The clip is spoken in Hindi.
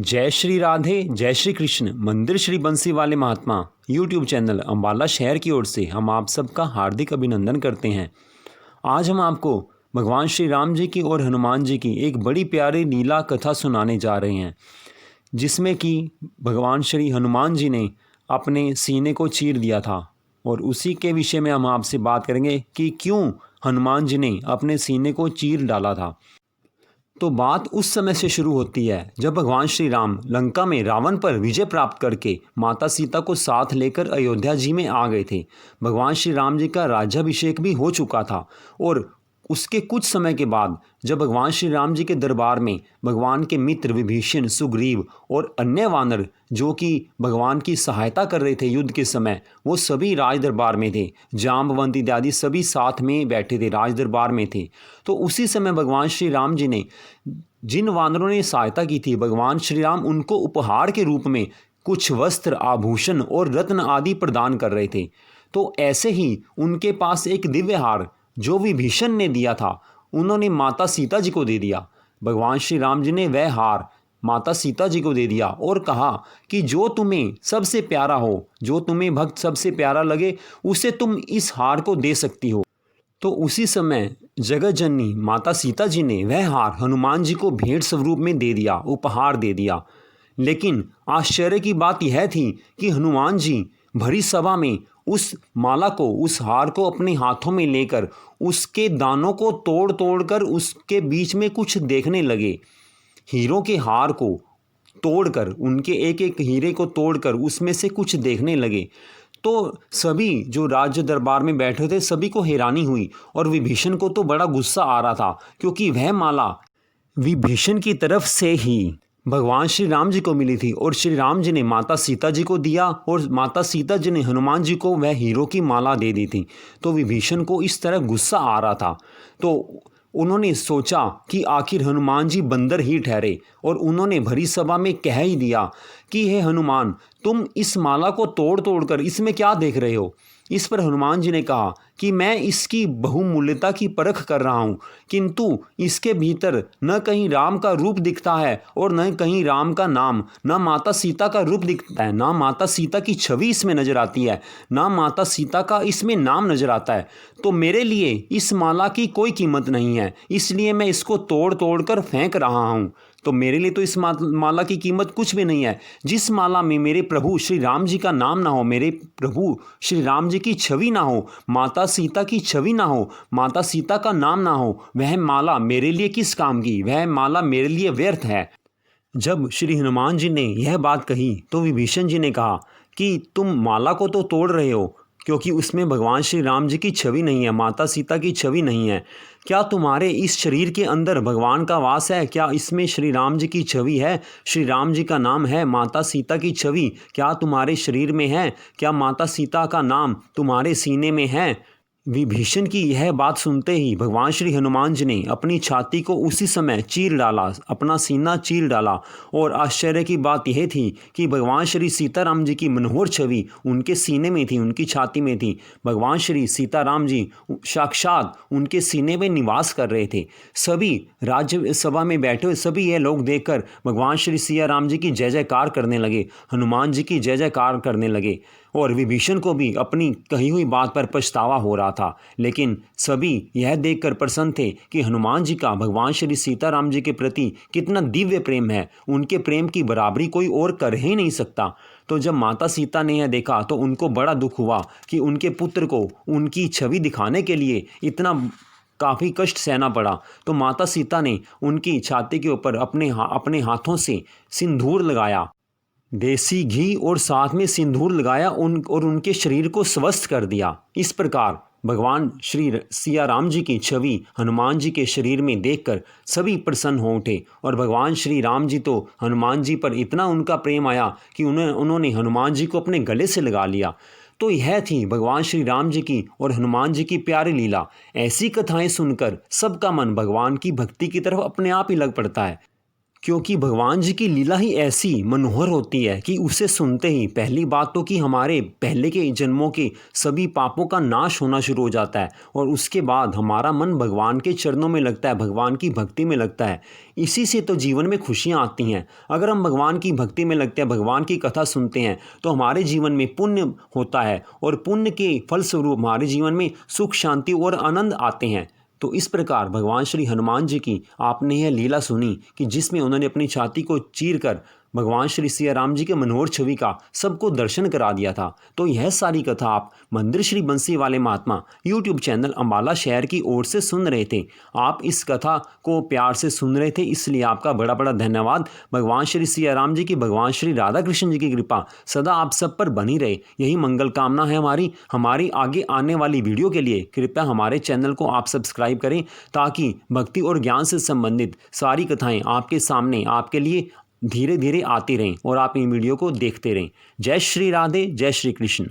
जय श्री राधे, जय श्री कृष्ण। मंदिर श्री बंसी वाले महात्मा यूट्यूब चैनल अम्बाला शहर की ओर से हम आप सबका हार्दिक अभिनंदन करते हैं। आज हम आपको भगवान श्री राम जी की और हनुमान जी की एक बड़ी प्यारी लीला कथा सुनाने जा रहे हैं, जिसमें कि भगवान श्री हनुमान जी ने अपने सीने को चीर दिया था। और उसी के विषय में हम आपसे बात करेंगे कि क्यों हनुमान जी ने अपने सीने को चीर डाला था। तो बात उस समय से शुरू होती है जब भगवान श्री राम लंका में रावण पर विजय प्राप्त करके माता सीता को साथ लेकर अयोध्या जी में आ गए थे। भगवान श्री राम जी का राज्याभिषेक भी हो चुका था और उसके कुछ समय के बाद जब भगवान श्री राम जी के दरबार में भगवान के मित्र विभीषण, सुग्रीव और अन्य वानर जो कि भगवान की सहायता कर रहे थे युद्ध के समय, वो सभी राज दरबार में थे। जाम्बवंत इत्यादि सभी साथ में बैठे थे, राज दरबार में थे। तो उसी समय भगवान श्री राम जी ने जिन वानरों ने सहायता की थी, भगवान श्री राम उनको उपहार के रूप में कुछ वस्त्र, आभूषण और रत्न आदि प्रदान कर रहे थे। तो ऐसे ही उनके पास एक दिव्य हार जो विभीषण ने दिया था, उन्होंने माता सीता जी को दे दिया। भगवान श्री राम जी ने वह हार माता सीता जी को दे दिया और कहा कि जो तुम्हें सबसे प्यारा हो, जो तुम्हें भक्त सबसे प्यारा लगे, उसे तुम इस हार को दे सकती हो। तो उसी समय जगत जननी माता सीता जी ने वह हार हनुमान जी को भेंट स्वरूप में दे दिया, उपहार दे दिया। लेकिन आश्चर्य की बात यह थी कि हनुमान जी भरी सभा में उस माला को, उस हार को अपने हाथों में लेकर उसके दानों को तोड़ तोड़ कर उसके बीच में कुछ देखने लगे। हीरों के हार को तोड़कर, उनके एक एक हीरे को तोड़कर उसमें से कुछ देखने लगे। तो सभी जो राज्य दरबार में बैठे थे, सभी को हैरानी हुई और विभीषण को तो बड़ा गुस्सा आ रहा था, क्योंकि वह माला विभीषण की तरफ से ही भगवान श्री राम जी को मिली थी और श्री राम जी ने माता सीता जी को दिया और माता सीता जी ने हनुमान जी को वह हीरो की माला दे दी थी। तो विभीषण को इस तरह गुस्सा आ रहा था, तो उन्होंने सोचा कि आखिर हनुमान जी बंदर ही ठहरे और उन्होंने भरी सभा में कह ही दिया कि हे हनुमान, तुम इस माला को तोड़ तोड़ कर इसमें क्या देख रहे हो। इस पर हनुमान जी ने कहा कि मैं इसकी बहुमूल्यता की परख कर रहा हूँ, किंतु इसके भीतर न कहीं राम का रूप दिखता है और न कहीं राम का नाम, न माता सीता का रूप दिखता है, ना माता सीता की छवि इसमें नजर आती है, ना माता सीता का इसमें नाम नजर आता है। तो मेरे लिए इस माला की कोई कीमत नहीं है, इसलिए मैं इसको तोड़ तोड़ कर फेंक रहा हूँ। तो मेरे लिए तो इस माला की कीमत कुछ भी नहीं है। जिस माला में मेरे प्रभु श्री राम जी का नाम ना हो, मेरे प्रभु श्री राम जी की छवि ना हो, माता सीता की छवि ना हो, माता सीता का नाम ना हो, वह माला मेरे लिए किस काम की, वह माला मेरे लिए व्यर्थ है। जब श्री हनुमान जी ने यह बात कही तो विभीषण जी ने कहा कि तुम माला को तो तोड़ रहे हो क्योंकि उसमें भगवान श्री राम जी की छवि नहीं है, माता सीता की छवि नहीं है। क्या तुम्हारे इस शरीर के अंदर भगवान का वास है? क्या इसमें श्री राम जी की छवि है, श्री राम जी का नाम है, माता सीता की छवि क्या तुम्हारे शरीर में है? क्या माता सीता का नाम तुम्हारे सीने में है? विभीषण की यह बात सुनते ही भगवान श्री हनुमान जी ने अपनी छाती को उसी समय चीर डाला, अपना सीना चीर डाला। और आश्चर्य की बात यह थी कि भगवान श्री सीताराम जी की मनोहर छवि उनके सीने में थी, उनकी छाती में थी। भगवान श्री सीताराम जी साक्षात उनके सीने में निवास कर रहे थे। सभी राज्य सभा में बैठे हुए सभी यह लोग देखकर भगवान श्री सिया राम जी की जय जयकार करने लगे, हनुमान जी की जय जयकार करने लगे। और विभीषण को भी अपनी कही हुई बात पर पछतावा हो रहा था, लेकिन सभी यह देखकर प्रसन्न थे कि हनुमान जी का भगवान श्री सीताराम जी के प्रति कितना दिव्य प्रेम है। उनके प्रेम की बराबरी कोई और कर ही नहीं सकता। तो जब माता सीता ने यह देखा तो उनको बड़ा दुख हुआ कि उनके पुत्र को उनकी छवि दिखाने के लिए इतना काफ़ी कष्ट सहना पड़ा। तो माता सीता ने उनकी छाती के ऊपर अपने हाथों से सिंदूर लगाया, देसी घी और साथ में सिंदूर लगाया और उनके शरीर को स्वस्थ कर दिया। इस प्रकार भगवान श्री सिया राम जी की छवि हनुमान जी के शरीर में देखकर सभी प्रसन्न हो उठे और भगवान श्री राम जी तो हनुमान जी पर इतना उनका प्रेम आया कि उन्होंने हनुमान जी को अपने गले से लगा लिया। तो यह थी भगवान श्री राम जी की और हनुमान जी की प्यारी लीला। ऐसी कथाएं सुनकर सबका मन भगवान की भक्ति की तरफ अपने आप ही लग पड़ता है, क्योंकि भगवान जी की लीला ही ऐसी मनोहर होती है कि उसे सुनते ही पहली बात तो कि हमारे पहले के जन्मों के सभी पापों का नाश होना शुरू हो जाता है और उसके बाद हमारा मन भगवान के चरणों में लगता है, भगवान की भक्ति में लगता है। इसी से तो जीवन में खुशियाँ आती हैं। अगर हम भगवान की भक्ति में लगते हैं, भगवान की कथा सुनते हैं तो हमारे जीवन में पुण्य होता है और पुण्य के फलस्वरूप हमारे जीवन में सुख, शांति और आनंद आते हैं। तो इस प्रकार भगवान श्री हनुमान जी की आपने यह लीला सुनी कि जिसमें उन्होंने अपनी छाती को चीर कर भगवान श्री सिया राम जी के मनोहर छवि का सबको दर्शन करा दिया था। तो यह सारी कथा आप मंदिर श्री बंसी वाले महात्मा यूट्यूब चैनल अम्बाला शहर की ओर से सुन रहे थे। आप इस कथा को प्यार से सुन रहे थे, इसलिए आपका बड़ा बड़ा धन्यवाद। भगवान श्री सिया राम जी की, भगवान श्री राधा कृष्ण जी की कृपा सदा आप सब पर बनी रहे, यही मंगल कामना है हमारी आगे आने वाली वीडियो के लिए कृपया हमारे चैनल को आप सब्सक्राइब करें ताकि भक्ति और ज्ञान से संबंधित सारी कथाएं आपके सामने आपके लिए धीरे धीरे आती रहें और आप इन वीडियो को देखते रहें। जय श्री राधे, जय श्री कृष्ण।